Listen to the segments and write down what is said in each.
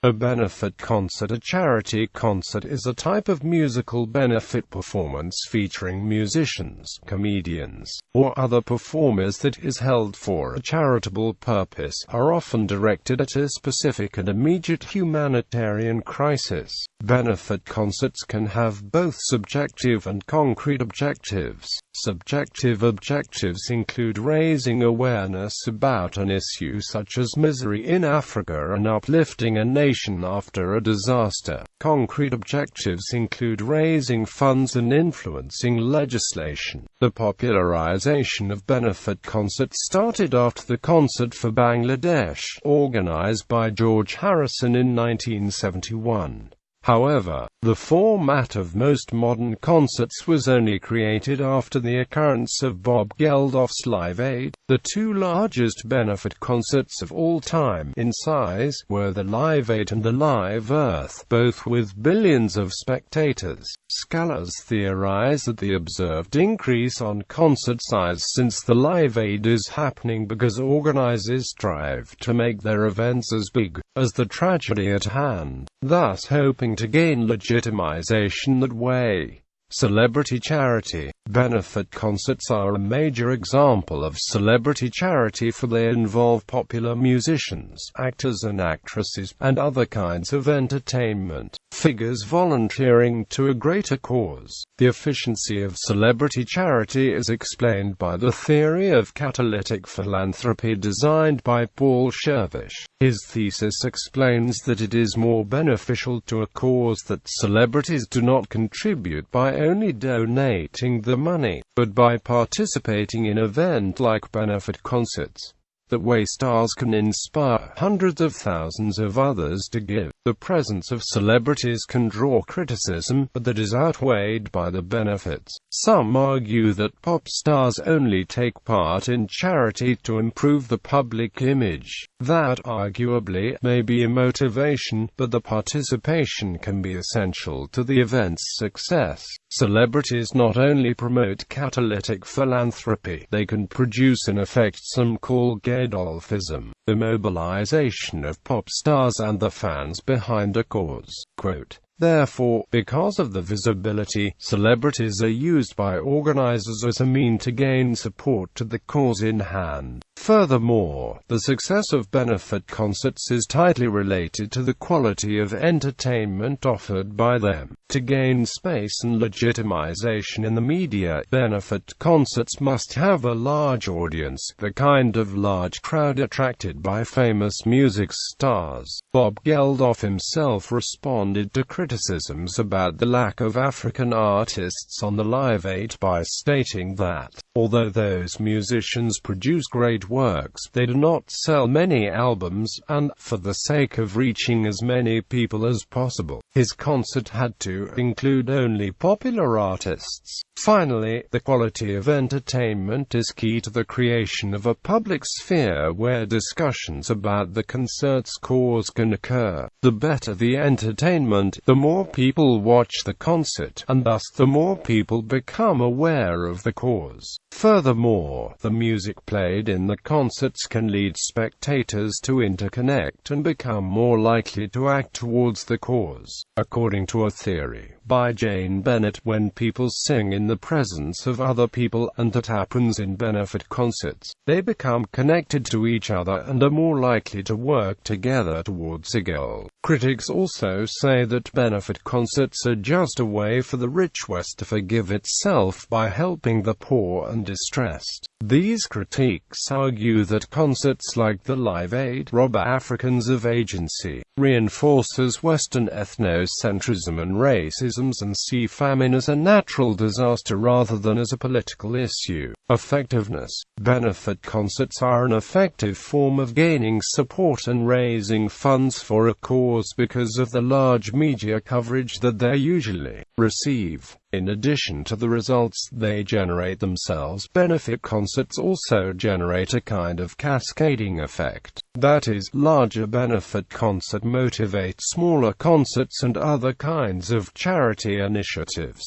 A benefit concert. A charity concert is a type of musical benefit performance featuring musicians, comedians, or other performers that is held for a charitable purpose, are often directed at a specific and immediate humanitarian crisis. Benefit concerts can have both subjective and concrete objectives. Subjective objectives include raising awareness about an issue such as misery in Africa and uplifting a nation after a disaster. Concrete objectives include raising funds and influencing legislation. The popularization of benefit concerts started after the Concert for Bangladesh, organized by George Harrison in 1971. However, the format of most modern concerts was only created after the occurrence of Bob Geldof's Live Aid. The two largest benefit concerts of all time, in size, were the Live Aid and the Live Earth, both with billions of spectators. Scholars theorize that the observed increase on concert size since the Live Aid is happening because organizers strive to make their events as big as the tragedy at hand, thus hoping to gain legitimization that way. Celebrity charity. Benefit concerts are a major example of celebrity charity, for they involve popular musicians, actors and actresses, and other kinds of entertainment figures volunteering to a greater cause. The efficiency of celebrity charity is explained by the theory of catalytic philanthropy designed by Paul Shervish. His thesis explains that it is more beneficial to a cause that celebrities do not contribute by only donating the money, but by participating in events like benefit concerts. That way stars can inspire hundreds of thousands of others to give. The presence of celebrities can draw criticism, but that is outweighed by the benefits. Some argue that pop stars only take part in charity to improve the public image. That arguably may be a motivation, but the participation can be essential to the event's success. Celebrities not only promote catalytic philanthropy, they can produce an effect some call Gedolfism, the mobilization of pop stars and the fans behind a cause. Quote, therefore, because of the visibility, celebrities are used by organizers as a means to gain support to the cause in hand. Furthermore, the success of benefit concerts is tightly related to the quality of entertainment offered by them. To gain space and legitimization in the media, benefit concerts must have a large audience, the kind of large crowd attracted by famous music stars. Bob Geldof himself responded to criticisms about the lack of African artists on the Live Aid by stating that, although those musicians produce great works, they do not sell many albums, and, for the sake of reaching as many people as possible, his concert had to include only popular artists. Finally, the quality of entertainment is key to the creation of a public sphere where discussions about the concert's cause can occur. The better the entertainment, the more people watch the concert, and thus the more people become aware of the cause. Furthermore, the music played in the concerts can lead spectators to interconnect and become more likely to act towards the cause. According to a theory by Jane Bennett, when people sing in the presence of other people, and that happens in benefit concerts, they become connected to each other and are more likely to work together towards a goal. Critics also say that benefit concerts are just a way for the rich West to forgive itself by helping the poor and distressed. These critiques argue that concerts like the Live Aid rob Africans of agency, reinforces Western ethnocentrism and racism, and see famine as a natural disaster rather than as a political issue. Effectiveness. Benefit concerts are an effective form of gaining support and raising funds for a cause because of the large media coverage that they usually receive. In addition to the results they generate themselves, benefit concerts also generate a kind of cascading effect. That is, larger benefit concert motivate smaller concerts and other kinds of charity initiatives.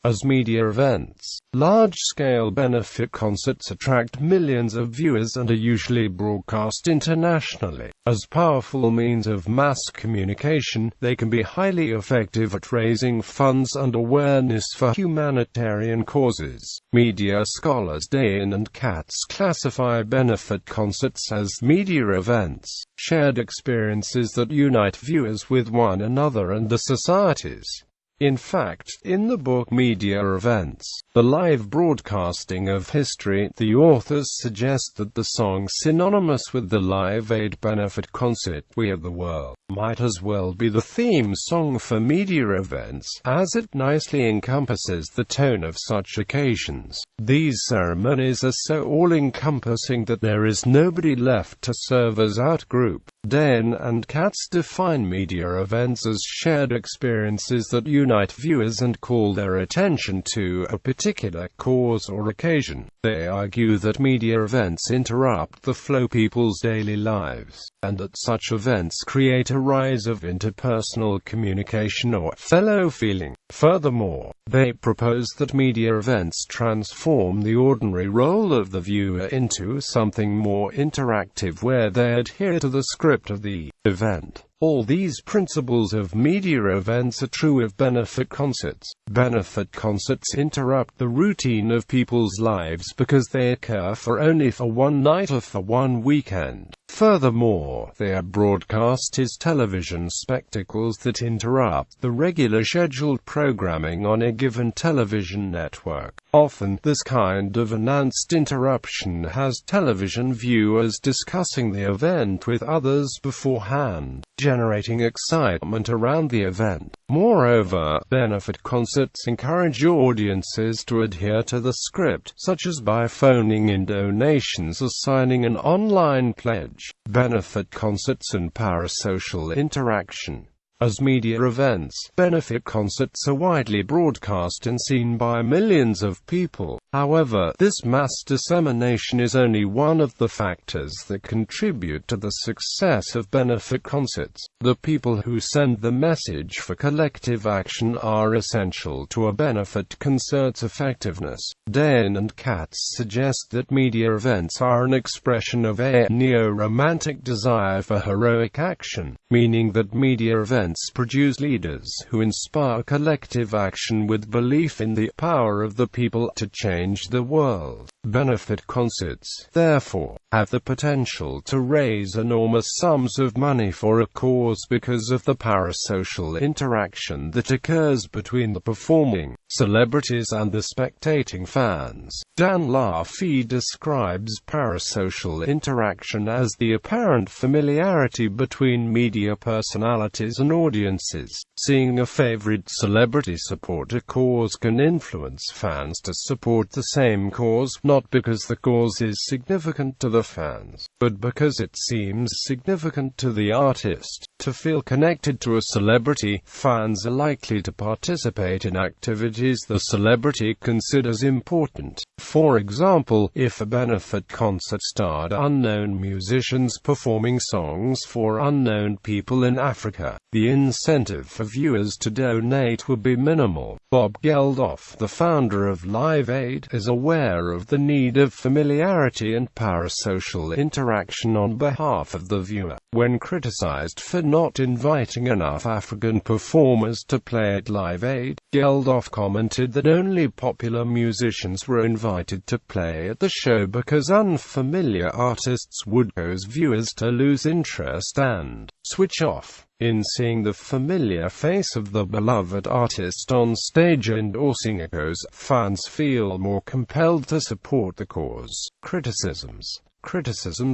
As media events, large-scale benefit concerts attract millions of viewers and are usually broadcast internationally. As powerful means of mass communication, they can be highly effective at raising funds and awareness for humanitarian causes. Media scholars Dane and Katz classify benefit concerts as media events, shared experiences that unite viewers with one another and the societies. In fact, in the book Media Events, the live broadcasting of history, the authors suggest that the song synonymous with the Live Aid benefit concert, We Are the World, might as well be the theme song for media events, as it nicely encompasses the tone of such occasions. These ceremonies are so all-encompassing that there is nobody left to serve as out-group. Dane and Katz define media events as shared experiences that unite viewers and call their attention to a particular cause or occasion. They argue that media events interrupt the flow of people's daily lives, and that such events create a rise of interpersonal communication or fellow feeling. Furthermore, they propose that media events transform the ordinary role of the viewer into something more interactive where they adhere to the script of the event. All these principles of media events are true of benefit concerts. Benefit concerts interrupt the routine of people's lives because they occur for only for one night or for one weekend. Furthermore, they are broadcast as television spectacles that interrupt the regular scheduled programming on a given television network. Often, this kind of announced interruption has television viewers discussing the event with others beforehand, generating excitement around the event. Moreover, benefit concerts encourage audiences to adhere to the script, such as by phoning in donations or signing an online pledge. Benefit concerts and parasocial interaction. As media events, benefit concerts are widely broadcast and seen by millions of people. However, this mass dissemination is only one of the factors that contribute to the success of benefit concerts. The people who send the message for collective action are essential to a benefit concert's effectiveness. Dane and Katz suggest that media events are an expression of a neo-romantic desire for heroic action, meaning that media events produce leaders who inspire collective action with belief in the power of the people to change the world. Benefit concerts, therefore, have the potential to raise enormous sums of money for a cause because of the parasocial interaction that occurs between the performing celebrities and the spectating fans. Dan Laffey describes parasocial interaction as the apparent familiarity between media personalities and audiences. Seeing a favorite celebrity support a cause can influence fans to support the same cause, not because the cause is significant to the fans, but because it seems significant to the artist. To feel connected to a celebrity, fans are likely to participate in activities the celebrity considers important. For example, if a benefit concert starred unknown musicians performing songs for unknown people in Africa, the incentive for viewers to donate would be minimal. Bob Geldof, the founder of Live Aid, is aware of the need of familiarity and parasocial interaction on behalf of the viewer. When criticized for not inviting enough African performers to play at Live Aid, Geldof commented that only popular musicians were invited to play at the show because unfamiliar artists would cause viewers to lose interest and switch off. In seeing the familiar face of the beloved artist on stage endorsing a cause, fans feel more compelled to support the cause. Criticisms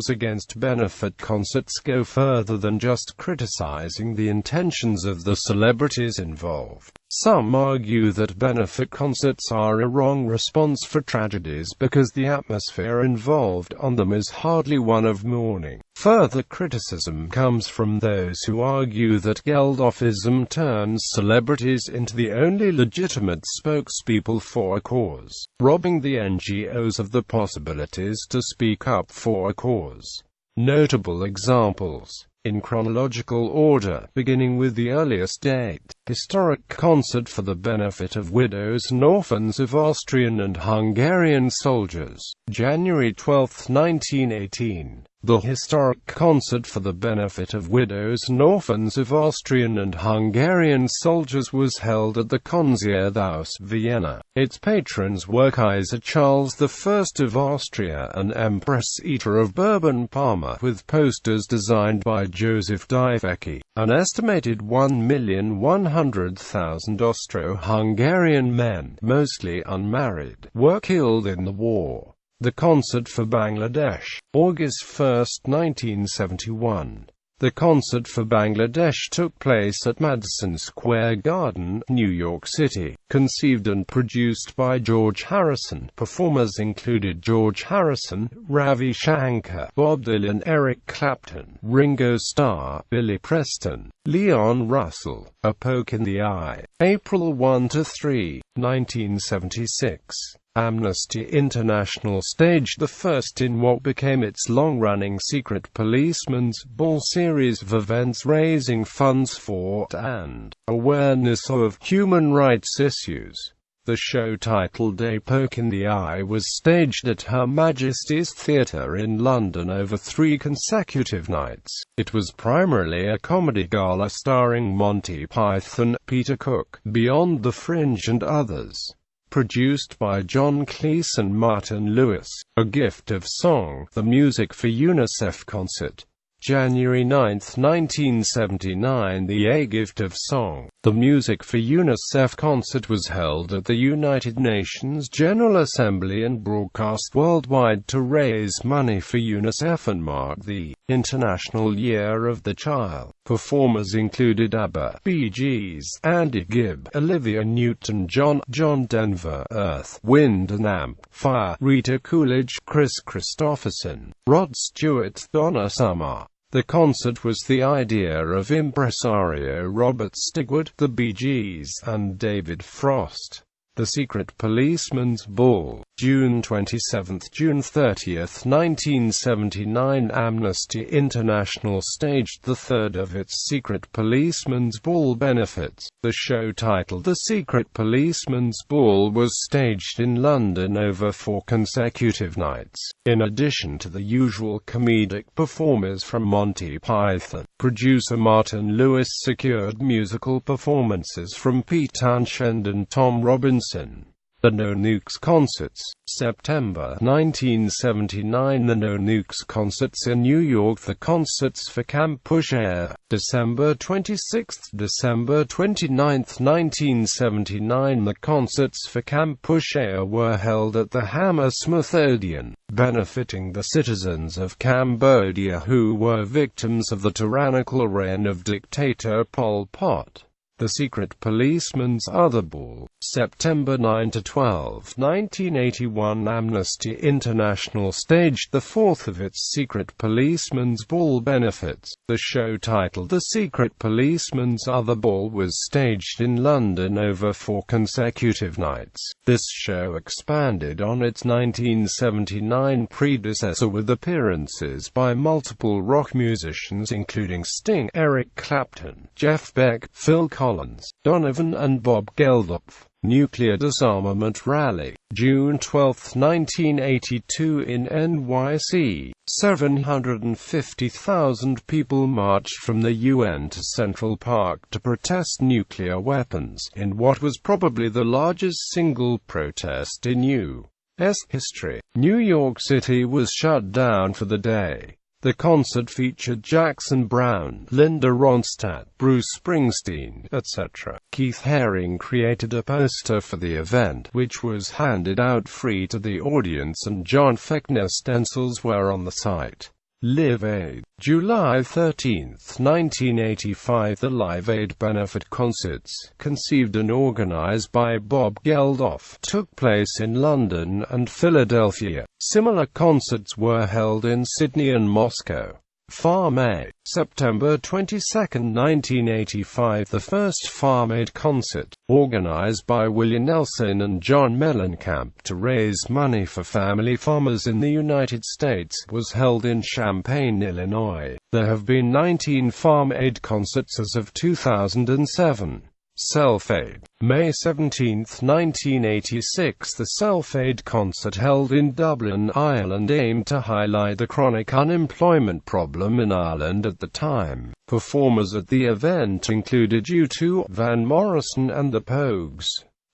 against benefit concerts go further than just criticizing the intentions of the celebrities involved. Some argue that benefit concerts are a wrong response for tragedies because the atmosphere involved on them is hardly one of mourning. Further criticism comes from those who argue that Geldofism turns celebrities into the only legitimate spokespeople for a cause, robbing the NGOs of the possibilities to speak up for a cause. Notable examples in chronological order, beginning with the earliest date. Historic concert for the benefit of widows and orphans of Austrian and Hungarian soldiers. January 12, 1918. The historic concert for the benefit of widows and orphans of Austrian and Hungarian soldiers was held at the Konzerthaus, Vienna. Its patrons were Kaiser Charles I of Austria and Empress Ita of Bourbon-Parma, with posters designed by Joseph Divecchi. An estimated 1,100,000 Austro-Hungarian men, mostly unmarried, were killed in the war. The concert for Bangladesh. August 1, 1971. The concert for Bangladesh took place at Madison Square Garden, New York City. Conceived and produced by George Harrison. Performers included George Harrison, Ravi Shankar, Bob Dylan, Eric Clapton, Ringo Starr, Billy Preston, Leon Russell. A Poke in the Eye. April 1–3, 1976. Amnesty International staged the first in what became its long-running Secret Policeman's Ball series of events raising funds for and awareness of human rights issues. The show, titled A Poke in the Eye, was staged at Her Majesty's Theatre in London over 3 consecutive nights. It was primarily a comedy gala starring Monty Python, Peter Cook, Beyond the Fringe and others. Produced by John Cleese and Martin Lewis. A Gift of Song, the Music for UNICEF concert. January 9, 1979. The A Gift of Song, the Music for UNICEF concert was held at the United Nations General Assembly and broadcast worldwide to raise money for UNICEF and mark the International Year of the Child. Performers included ABBA, Bee Gees, Andy Gibb, Olivia Newton-John, John Denver, Earth, Wind and Amp, Fire, Rita Coolidge, Chris Christopherson, Rod Stewart, Donna Summer. The concert was the idea of impresario Robert Stigwood, the Bee Gees, and David Frost. The Secret Policeman's Ball. June 27 – June 30, 1979. Amnesty International staged the third of its Secret Policeman's Ball benefits. The show, titled The Secret Policeman's Ball, was staged in London over 4 consecutive nights. In addition to the usual comedic performers from Monty Python, producer Martin Lewis secured musical performances from Pete Townshend and Tom Robinson. The No Nukes Concerts. September 1979. The No Nukes Concerts in New York. The concerts for Camp Push Air. December 26 – December 29, 1979. The concerts for Camp Push Air were held at the Hammersmith Odeon, benefiting the citizens of Cambodia who were victims of the tyrannical reign of dictator Pol Pot. The Secret Policeman's Other Ball. September 9 to 12, 1981. Amnesty International staged the fourth of its Secret Policeman's Ball benefits. The show, titled The Secret Policeman's Other Ball, was staged in London over 4 consecutive nights. This show expanded on its 1979 predecessor with appearances by multiple rock musicians including Sting, Eric Clapton, Jeff Beck, Phil Collins, Donovan and Bob Geldof. Nuclear Disarmament Rally. June 12, 1982. In NYC, 750,000 people marched from the UN to Central Park to protest nuclear weapons, in what was probably the largest single protest in U.S. history. New York City was shut down for the day. The concert featured Jackson Browne, Linda Ronstadt, Bruce Springsteen, etc. Keith Haring created a poster for the event, which was handed out free to the audience, and John Fechner stencils were on the site. Live Aid. July 13, 1985. The Live Aid benefit concerts, conceived and organized by Bob Geldof, took place in London and Philadelphia. Similar concerts were held in Sydney and Moscow. Farm Aid. September 22, 1985. The first Farm Aid concert, organized by Willie Nelson and John Mellencamp to raise money for family farmers in the United States, was held in Champaign, Illinois. There have been 19 Farm Aid concerts as of 2007. Self-Aid. May 17, 1986. The Self-Aid concert held in Dublin, Ireland aimed to highlight the chronic unemployment problem in Ireland at the time. Performers at the event included U2, Van Morrison and the Pogues.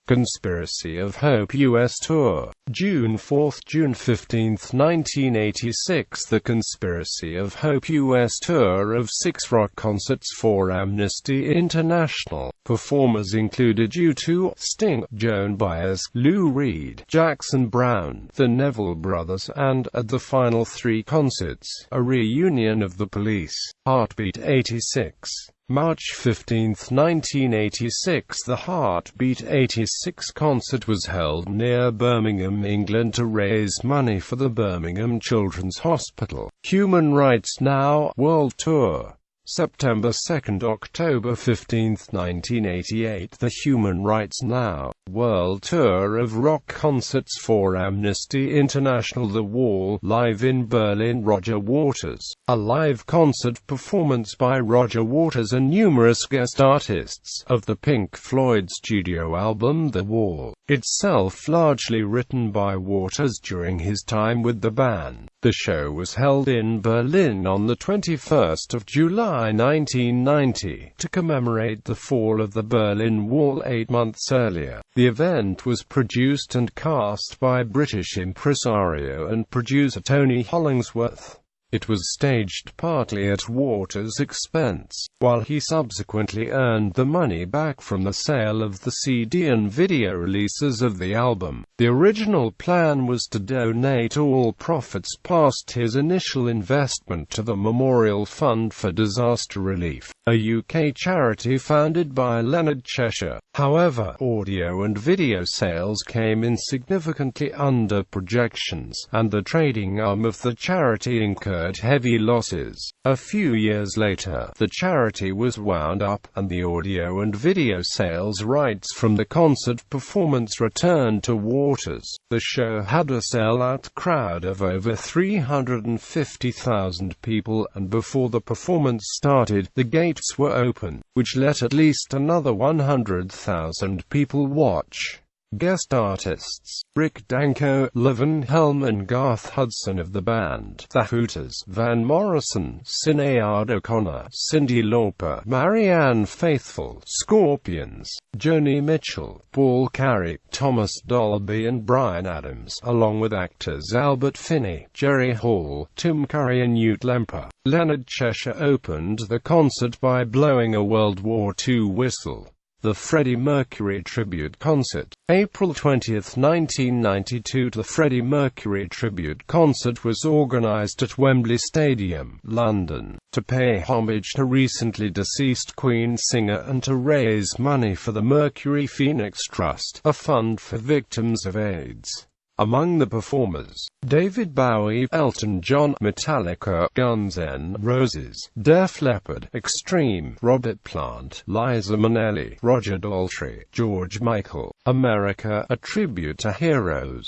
Conspiracy of Hope US Tour. June 4 – June 15, 1986. The Conspiracy of Hope US Tour of 6 rock concerts for Amnesty International. Performers included U2, Sting, Joan Baez, Lou Reed, Jackson Browne, the Neville Brothers, and, at the final 3 concerts, a reunion of the Police. Heartbeat 86. March 15, 1986. The Heartbeat 86 concert was held near Birmingham, England to raise money for the Birmingham Children's Hospital. Human Rights Now World Tour. September 2 – October 15, 1988. The Human Rights Now World Tour of rock concerts for Amnesty International. The Wall, live in Berlin. Roger Waters. A live concert performance by Roger Waters and numerous guest artists, of the Pink Floyd studio album The Wall, itself largely written by Waters during his time with the band. The show was held in Berlin on the 21st of July 1990, to commemorate the fall of the Berlin Wall 8 months earlier. The event was produced and cast by British impresario and producer Tony Hollingsworth. It was staged partly at Waters' expense, while he subsequently earned the money back from the sale of the CD and video releases of the album. The original plan was to donate all profits past his initial investment to the Memorial Fund for Disaster Relief, a UK charity founded by Leonard Cheshire. However, audio and video sales came in significantly under projections, and the trading arm of the charity incurred heavy losses. A few years later, the charity was wound up, and the audio and video sales rights from the concert performance returned to Waters. The show had a sell-out crowd of over 350,000 people, and before the performance started, the gates were open, which let at least another 100,000 people watch. Guest artists: Rick Danko, Levin Helm and Garth Hudson of the band The Hooters, Van Morrison, Sinéad O'Connor, Cyndi Lauper, Marianne Faithfull, Scorpions, Joni Mitchell, Paul Carrack, Thomas Dolby and Bryan Adams, along with actors Albert Finney, Jerry Hall, Tim Curry and Newt Lemper. Leonard Cheshire opened the concert by blowing a World War II whistle. The Freddie Mercury Tribute Concert. April 20, 1992. The Freddie Mercury Tribute Concert was organized at Wembley Stadium, London, to pay homage to recently deceased Queen singer and to raise money for the Mercury Phoenix Trust, a fund for victims of AIDS. Among the performers: David Bowie, Elton John, Metallica, Guns N' Roses, Def Leppard, Extreme, Robert Plant, Liza Minnelli, Roger Daltrey, George Michael. America, a tribute to heroes.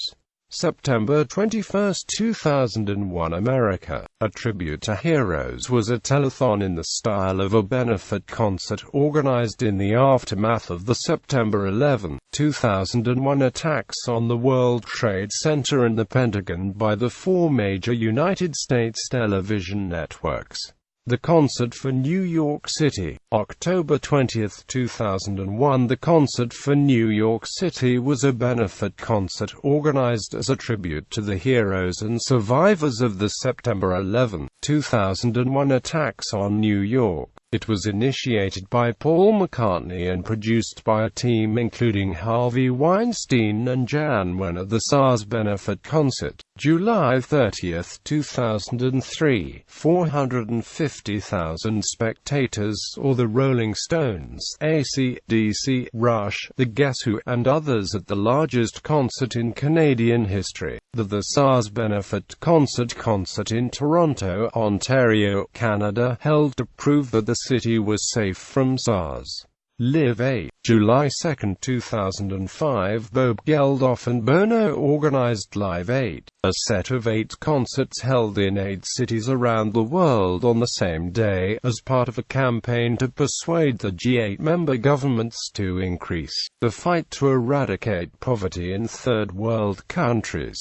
September 21, 2001. America, a tribute to heroes was a telethon in the style of a benefit concert organized in the aftermath of the September 11, 2001 attacks on the World Trade Center and the Pentagon by the 4 major United States television networks. The Concert for New York City. October 20, 2001. The Concert for New York City was a benefit concert organized as a tribute to the heroes and survivors of the September 11, 2001 attacks on New York. It was initiated by Paul McCartney and produced by a team including Harvey Weinstein and Jan Wenner. The crisis.Benefit concert, July 30, 2003, 450,000 spectators. Or the Rolling Stones, AC/DC, Rush, The Guess Who, and others at the largest concert in Canadian history. The crisis.Benefit concert in Toronto, Ontario, Canada, held to prove that the city was safe from SARS. Live 8. July 2, 2005, Bob Geldof and Bono organized Live 8, a set of 8 concerts held in 8 cities around the world on the same day, as part of a campaign to persuade the G8 member governments to increase the fight to eradicate poverty in third world countries.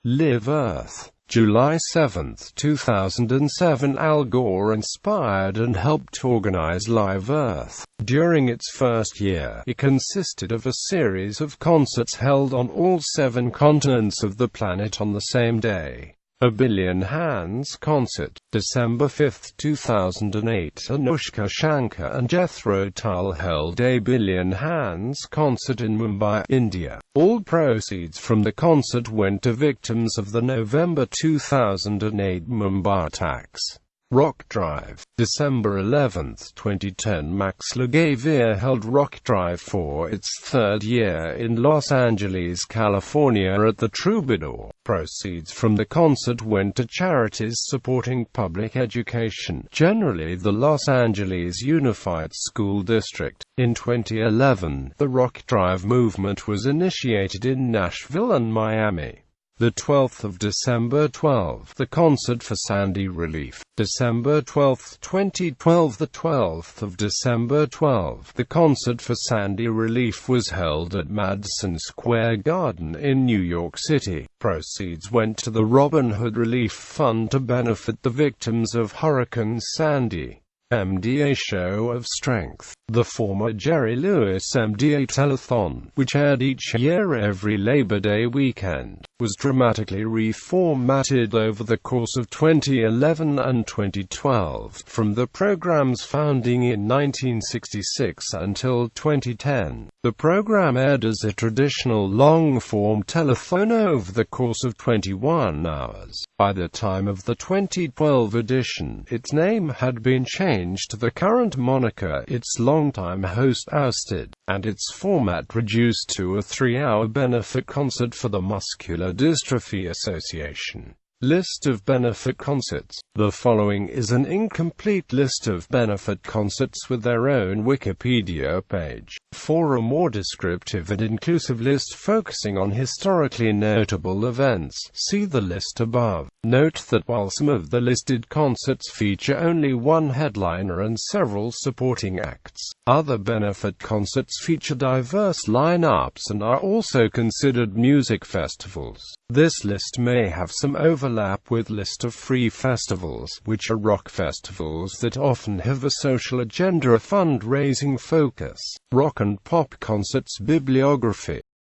Live Earth. July 7, 2007, Al Gore inspired and helped organize Live Earth. During its first year, it consisted of a series of concerts held on all 7 continents of the planet on the same day. A Billion Hands concert, December 5, 2008, Anushka Shankar and Jethro Tull held a Billion Hands concert in Mumbai, India. All proceeds from the concert went to victims of the November 2008 Mumbai attacks. Rock Drive, December 11, 2010, Max Lagavere held Rock Drive for its 3rd year in Los Angeles, California at the Troubadour. Proceeds from the concert went to charities supporting public education, generally the Los Angeles Unified School District. In 2011, the Rock Drive movement was initiated in Nashville and Miami. The 12th of December 12, the concert for Sandy relief. December 12, 2012, the 12th of December 12, the concert for Sandy relief was held at Madison Square Garden in New York City. Proceeds went to the Robin Hood Relief Fund to benefit the victims of Hurricane Sandy. MDA Show of Strength. The former Jerry Lewis MDA Telethon, which aired each year every Labor Day weekend, was dramatically reformatted over the course of 2011 and 2012, from the program's founding in 1966 until 2010. The program aired as a traditional long-form telethon over the course of 21 hours. By the time of the 2012 edition, its name had been changed to the current moniker its longtime host ousted, and its format reduced to a 3-hour benefit concert for the Muscular Dystrophy Association. List of benefit concerts. The following is an incomplete list of benefit concerts with their own Wikipedia page. For a more descriptive and inclusive list focusing on historically notable events, see the list above. Note that while some of the listed concerts feature only one headliner and several supporting acts, other benefit concerts feature diverse lineups and are also considered music festivals. This list may have some overlap with list of free festivals, which are rock festivals that often have a social agenda or fundraising focus. Rock and pop concerts bibliography.